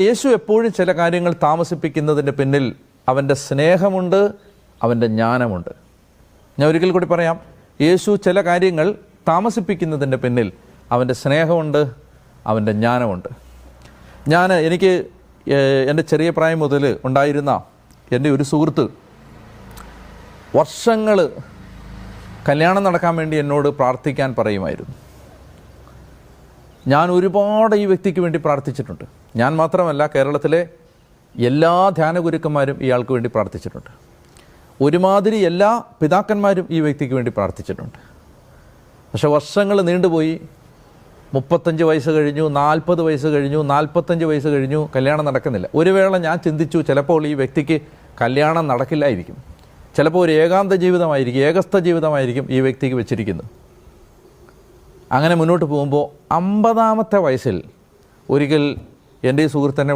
യേശു എപ്പോഴും ചില കാര്യങ്ങൾ താമസിപ്പിക്കുന്നതിൻ്റെ പിന്നിൽ അവൻ്റെ സ്നേഹമുണ്ട്, അവൻ്റെ ജ്ഞാനമുണ്ട്. ഞാൻ ഒരിക്കൽ കൂടി പറയാം, യേശു ചില കാര്യങ്ങൾ താമസിപ്പിക്കുന്നതിൻ്റെ പിന്നിൽ അവൻ്റെ സ്നേഹമുണ്ട്, അവൻ്റെ ജ്ഞാനമുണ്ട്. എനിക്ക് എൻ്റെ ചെറിയ പ്രായം മുതൽ ഉണ്ടായിരുന്ന എൻ്റെ ഒരു സുഹൃത്ത് വർഷങ്ങൾ കല്യാണം നടക്കാൻ വേണ്ടി എന്നോട് പ്രാർത്ഥിക്കാൻ പറയുമായിരുന്നു. ഞാൻ ഒരുപാട് ഈ വ്യക്തിക്ക് വേണ്ടി പ്രാർത്ഥിച്ചിട്ടുണ്ട്. ഞാൻ മാത്രമല്ല, കേരളത്തിലെ എല്ലാ ധ്യാനഗുരുക്കന്മാരും ഇയാൾക്ക് വേണ്ടി പ്രാർത്ഥിച്ചിട്ടുണ്ട്. ഒരുമാതിരി എല്ലാ പിതാക്കന്മാരും ഈ വ്യക്തിക്ക് വേണ്ടി പ്രാർത്ഥിച്ചിട്ടുണ്ട്. പക്ഷെ വർഷങ്ങൾ നീണ്ടുപോയി. 35 വയസ്സ് കഴിഞ്ഞു, 40 വയസ്സ് കഴിഞ്ഞു, 45 വയസ്സ് കഴിഞ്ഞു, കല്യാണം നടക്കുന്നില്ല. ഒരു വേള ഞാൻ ചിന്തിച്ചു, ചിലപ്പോൾ ഈ വ്യക്തിക്ക് കല്യാണം നടക്കില്ലായിരിക്കും. ചിലപ്പോൾ ഒരു ഏകാന്ത ജീവിതമായിരിക്കും, ഏകസ്ഥ ജീവിതമായിരിക്കും ഈ വ്യക്തിക്ക് വെച്ചിരിക്കുന്നത്. അങ്ങനെ മുന്നോട്ട് പോകുമ്പോൾ 50-ാമത്തെ വയസ്സിൽ ഒരിക്കൽ എൻ്റെ ഈ സുഹൃത്തിനെ